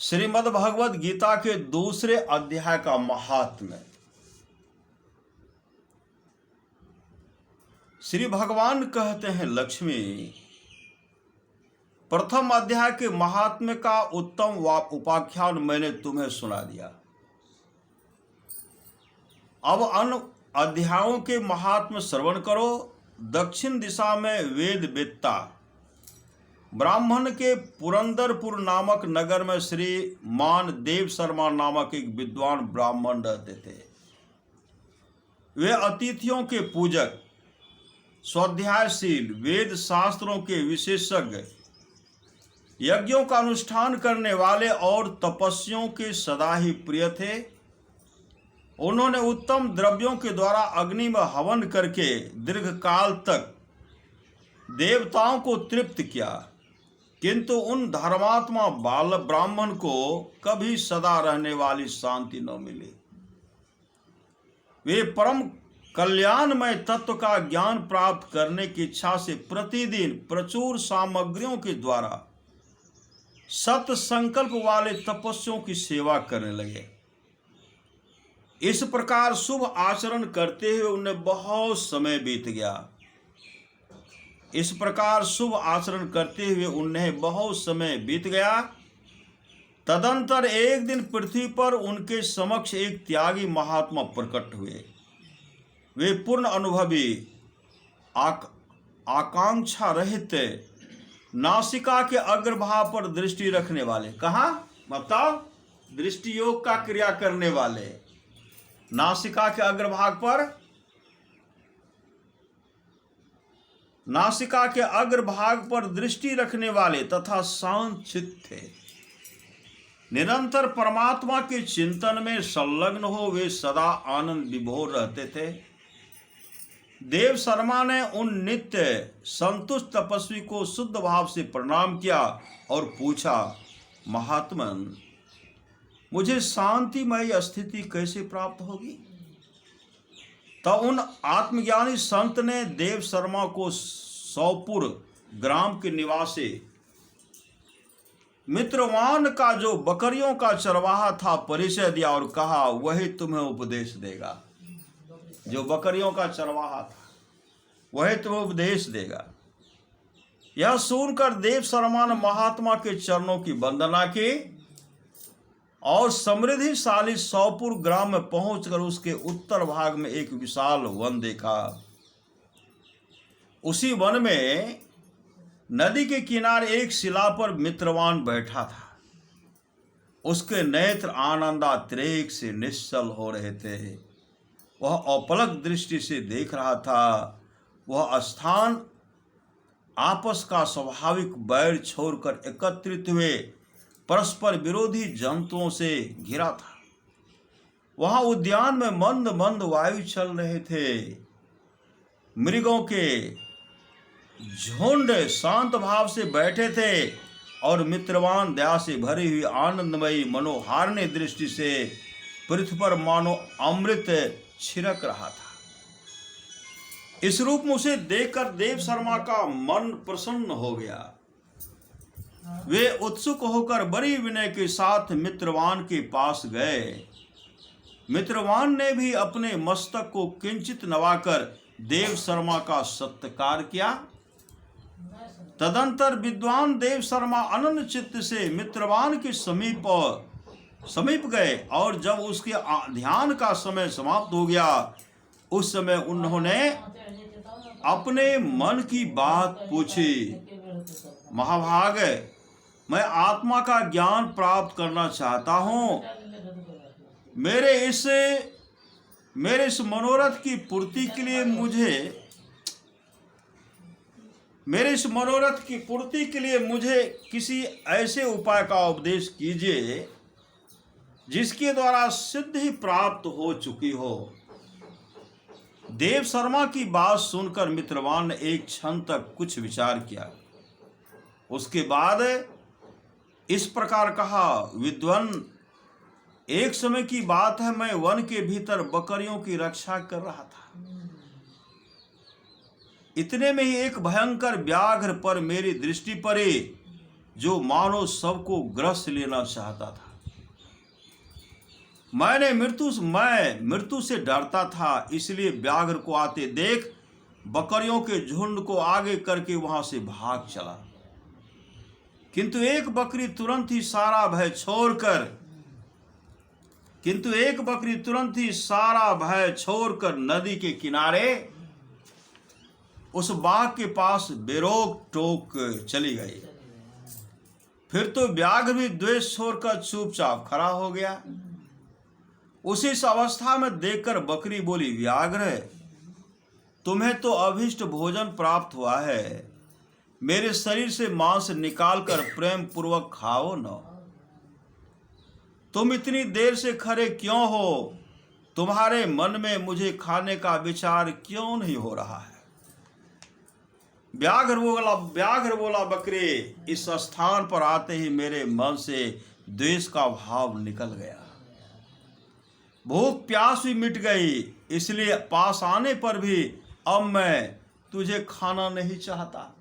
श्रीमद् भगवद गीता के दूसरे अध्याय का महात्म्य। श्री भगवान कहते हैं, लक्ष्मी, प्रथम अध्याय के महात्म्य का उत्तम उपाख्यान मैंने तुम्हें सुना दिया। अब अन्य अध्यायों के महात्म्य श्रवण करो। दक्षिण दिशा में वेद वेत्ता ब्राह्मण के पुरंदरपुर नामक नगर में श्री मान देव शर्मा नामक एक विद्वान ब्राह्मण रहते थे। वे अतिथियों के पूजक, स्वाध्यायशील, वेद शास्त्रों के विशेषज्ञ, यज्ञों का अनुष्ठान करने वाले और तपस्वियों के सदा ही प्रिय थे। उन्होंने उत्तम द्रव्यों के द्वारा अग्नि में हवन करके दीर्घ काल तक देवताओं को तृप्त किया, किंतु उन धर्मात्मा बाल ब्राह्मण को कभी सदा रहने वाली शांति न मिली। वे परम कल्याणमय तत्व का ज्ञान प्राप्त करने की इच्छा से प्रतिदिन प्रचुर सामग्रियों के द्वारा सत्य संकल्प वाले तपस्वियों की सेवा करने लगे। इस प्रकार शुभ आचरण करते हुए उन्हें बहुत समय बीत गया। तदंतर एक दिन पृथ्वी पर उनके समक्ष एक त्यागी महात्मा प्रकट हुए। वे पूर्ण अनुभवी, आकांक्षा रहित, नासिका के अग्रभाग पर दृष्टि रखने वाले। कहाँ बताओ? दृष्टि योग का क्रिया करने वाले, नासिका के अग्रभाग पर दृष्टि रखने वाले तथा शांत चित्त थे। निरंतर परमात्मा के चिंतन में संलग्न हो वे सदा आनंद विभोर रहते थे। देव शर्मा ने उन नित्य संतुष्ट तपस्वी को शुद्ध भाव से प्रणाम किया और पूछा, महात्मन, मुझे शांतिमय स्थिति कैसे प्राप्त होगी? तब उन आत्मज्ञानी संत ने देव शर्मा को सौपुर ग्राम के निवासी मित्रवान का जो बकरियों का चरवाहा था परिचय दिया और कहा, वही तुम्हें उपदेश देगा। जो बकरियों का चरवाहा था वही तुम्हें उपदेश देगा। यह सुनकर देव शर्मा ने महात्मा के चरणों की वंदना की और समृद्धिशाली सौपुर ग्राम में पहुंचकर उसके उत्तर भाग में एक विशाल वन देखा। उसी वन में नदी के किनारे एक शिला पर मित्रवान बैठा था। उसके नेत्र आनंदातिरेक से निश्चल हो रहे थे। वह अपलक दृष्टि से देख रहा था। वह स्थान आपस का स्वाभाविक बैर छोड़कर एकत्रित हुए परस्पर विरोधी जंतुओं से घिरा था। वहां उद्यान में मंद मंद वायु चल रहे थे। मृगों के झुंड शांत भाव से बैठे थे और मित्रवान दया से भरी हुई आनंदमयी मनोहारिणी दृष्टि से पृथ्वी पर मानो अमृत छिड़क रहा था। इस रूप में उसे देखकर देव शर्मा का मन प्रसन्न हो गया। वे उत्सुक होकर बड़ी विनय के साथ मित्रवान के पास गए। मित्रवान ने भी अपने मस्तक को किंचित नवाकर देव शर्मा का सत्कार किया। तदंतर विद्वान देव शर्मा अनन्य चित्त से मित्रवान के समीप गए और जब उसके ध्यान का समय समाप्त हो गया, उस समय उन्होंने अपने मन की बात पूछी। महाभाग, मैं आत्मा का ज्ञान प्राप्त करना चाहता हूँ। मेरे इस मनोरथ की पूर्ति के लिए मुझे किसी ऐसे उपाय का उपदेश कीजिए जिसके द्वारा सिद्धि प्राप्त हो चुकी हो। देव शर्मा की बात सुनकर मित्रवान ने एक क्षण तक कुछ विचार किया। उसके बाद इस प्रकार कहा, विद्वान, एक समय की बात है, मैं वन के भीतर बकरियों की रक्षा कर रहा था। इतने में ही एक भयंकर व्याघ्र पर मेरी दृष्टि पड़ी। जो मानो सबको ग्रस लेना चाहता था। मैं मृत्यु से डरता था, इसलिए व्याघ्र को आते देख बकरियों के झुंड को आगे करके वहां से भाग चला। किंतु एक बकरी तुरंत ही सारा भय छोड़कर नदी के किनारे उस बाघ के पास बेरोक टोक चली गई। फिर तो व्याघ्र भी द्वेष छोड़कर चुपचाप खड़ा हो गया। उसी अवस्था में देखकर बकरी बोली, व्याघ्र, तुम्हें तो अभिष्ट भोजन प्राप्त हुआ है, मेरे शरीर से मांस निकालकर प्रेम पूर्वक खाओ न। तुम इतनी देर से खड़े क्यों हो? तुम्हारे मन में मुझे खाने का विचार क्यों नहीं हो रहा है? व्याघ्र बोला, बकरी, इस स्थान पर आते ही मेरे मन से द्वेष का भाव निकल गया, भूख प्यास भी मिट गई, इसलिए पास आने पर भी अब मैं तुझे खाना नहीं चाहता।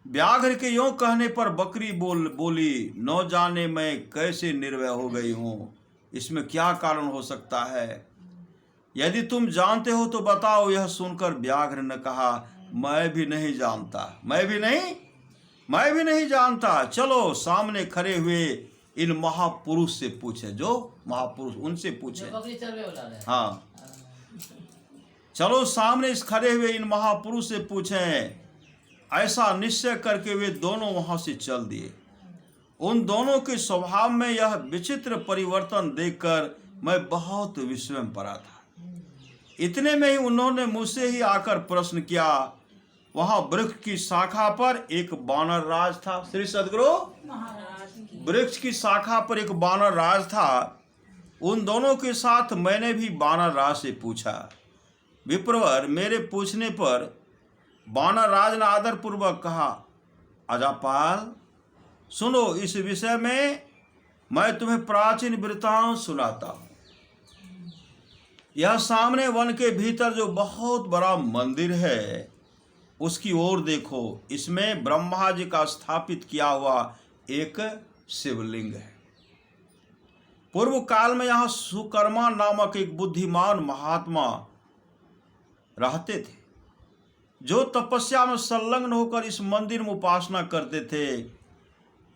व्याघ्र के यों कहने पर बकरी बोली, न जाने मैं कैसे निर्भय हो गई हूं, इसमें क्या कारण हो सकता है? यदि तुम जानते हो तो बताओ। यह सुनकर व्याघ्र ने कहा, मैं भी नहीं जानता। चलो सामने खड़े हुए इन महापुरुष से पूछे, जो महापुरुष उनसे पूछे। हाँ, चलो सामने इस खड़े हुए इन महापुरुष से पूछें। ऐसा निश्चय करके वे दोनों वहां से चल दिए। उन दोनों के स्वभाव में यह विचित्र परिवर्तन देखकर मैं बहुत विस्मय में पड़ा था। इतने में ही उन्होंने मुझसे ही आकर प्रश्न किया। वहां वृक्ष की शाखा पर एक वानर राज था। श्री सद्गुरु, वृक्ष की शाखा पर एक वानर राज था। उन दोनों के साथ मैंने भी वानर राज से पूछा। विप्रवर, मेरे पूछने पर वानर राज ने आदर पूर्वक कहा, अजापाल, सुनो, इस विषय में मैं तुम्हें प्राचीन वृत्तांत सुनाता हूं। यह सामने वन के भीतर जो बहुत बड़ा मंदिर है, उसकी ओर देखो। इसमें ब्रह्मा जी का स्थापित किया हुआ एक शिवलिंग है। पूर्व काल में यहाँ सुकर्मा नामक एक बुद्धिमान महात्मा रहते थे, जो तपस्या में संलग्न होकर इस मंदिर में उपासना करते थे।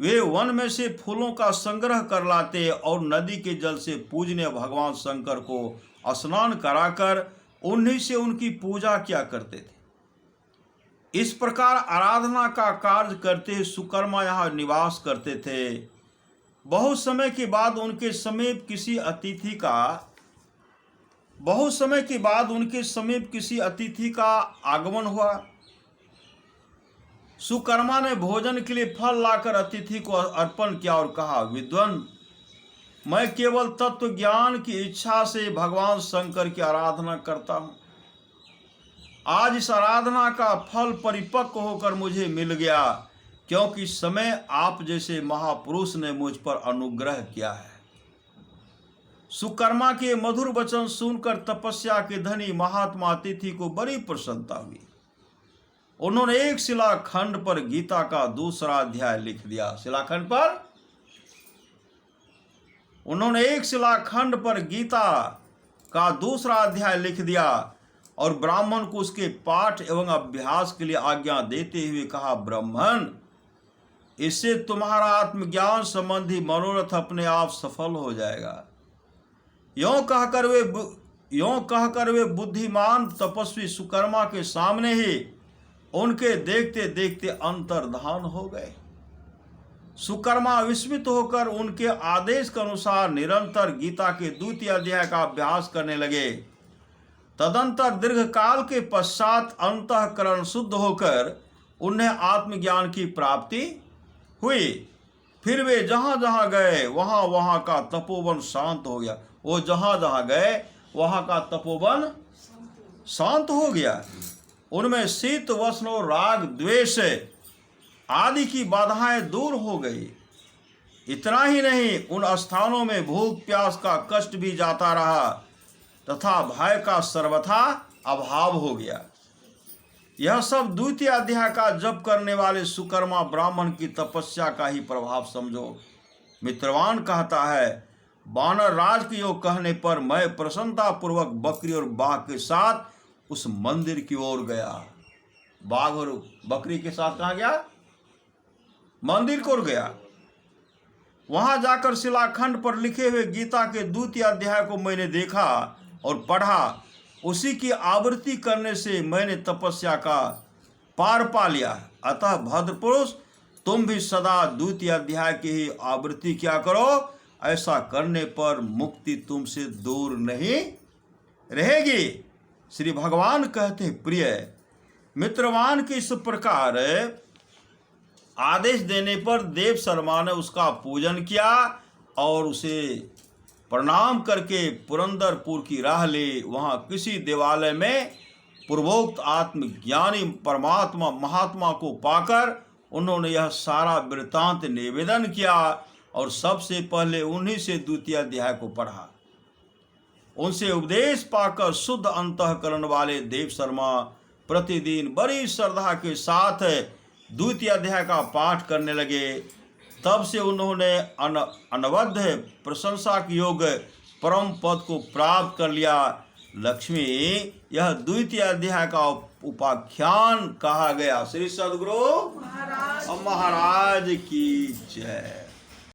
वे वन में से फूलों का संग्रह कर लाते और नदी के जल से पूजनीय भगवान शंकर को स्नान कराकर उन्हीं से उनकी पूजा किया करते थे। इस प्रकार आराधना का कार्य करते सुकर्मा यहाँ निवास करते थे। बहुत समय के बाद उनके समीप किसी अतिथि का आगमन हुआ। सुकर्मा ने भोजन के लिए फल लाकर अतिथि को अर्पण किया और कहा, विद्वान, मैं केवल तत्व ज्ञान की इच्छा से भगवान शंकर की आराधना करता हूँ। आज इस आराधना का फल परिपक्व होकर मुझे मिल गया, क्योंकि समय आप जैसे महापुरुष ने मुझ पर अनुग्रह किया है। सुकर्मा के मधुर वचन सुनकर तपस्या के धनी महात्मा अतिथि को बड़ी प्रसन्नता हुई। उन्होंने एक शिलाखंड पर गीता का दूसरा अध्याय लिख दिया। उन्होंने एक शिलाखंड पर गीता का दूसरा अध्याय लिख दिया और ब्राह्मण को उसके पाठ एवं अभ्यास के लिए आज्ञा देते हुए कहा, ब्राह्मण, इससे तुम्हारा आत्मज्ञान संबंधी मनोरथ अपने आप सफल हो जाएगा। यों कहकर वे बुद्धिमान तपस्वी सुकर्मा के सामने ही उनके देखते देखते अंतर्धान हो गए। सुकर्मा विस्मित होकर उनके आदेश के अनुसार निरंतर गीता के द्वितीय अध्याय का अभ्यास करने लगे। तदंतर दीर्घ काल के पश्चात अंतःकरण शुद्ध होकर उन्हें आत्मज्ञान की प्राप्ति हुई। फिर वे जहां जहां गए वहां का तपोवन शांत हो गया। वो जहां जहां गए वहां का तपोवन शांत हो गया। उनमें शीत वसन और राग द्वेष आदि की बाधाएं दूर हो गई। इतना ही नहीं, उन स्थानों में भूख प्यास का कष्ट भी जाता रहा तथा भय का सर्वथा अभाव हो गया। यह सब द्वितीय अध्याय का जप करने वाले सुकर्मा ब्राह्मण की तपस्या का ही प्रभाव समझो। मित्रवान कहता है, वानर राज के योग कहने पर मैं प्रसन्नता पूर्वक बकरी और बाघ के साथ उस मंदिर की ओर गया। बाघ और बकरी के साथ कहाँ गया? मंदिर की ओर गया। वहां जाकर शिलाखंड पर लिखे हुए गीता के द्वितीय अध्याय को मैंने देखा और पढ़ा। उसी की आवृत्ति करने से मैंने तपस्या का पार पा लिया। अतः भद्र पुरुष, तुम भी सदा द्वितीय अध्याय की ही आवृत्ति क्या करो। ऐसा करने पर मुक्ति तुमसे दूर नहीं रहेगी। श्री भगवान कहते, प्रिय मित्रवान के इस प्रकार आदेश देने पर देव शर्मा ने उसका पूजन किया और उसे प्रणाम करके पुरंदरपुर की राह ले। वहाँ किसी देवालय में पूर्वोक्त आत्मज्ञानी परमात्मा महात्मा को पाकर उन्होंने यह सारा वृत्तांत निवेदन किया और सबसे पहले उन्हीं से द्वितीय अध्याय को पढ़ा। उनसे उपदेश पाकर शुद्ध अंतःकरण वाले देव शर्मा प्रतिदिन बड़ी श्रद्धा के साथ द्वितीय अध्याय का पाठ करने लगे। तब से उन्होंने अनवद्य प्रशंसा के योग्य परम पद को प्राप्त कर लिया। लक्ष्मी, यह द्वितीय अध्याय का उपाख्यान कहा गया। श्री सद्गुरु महाराज की जय।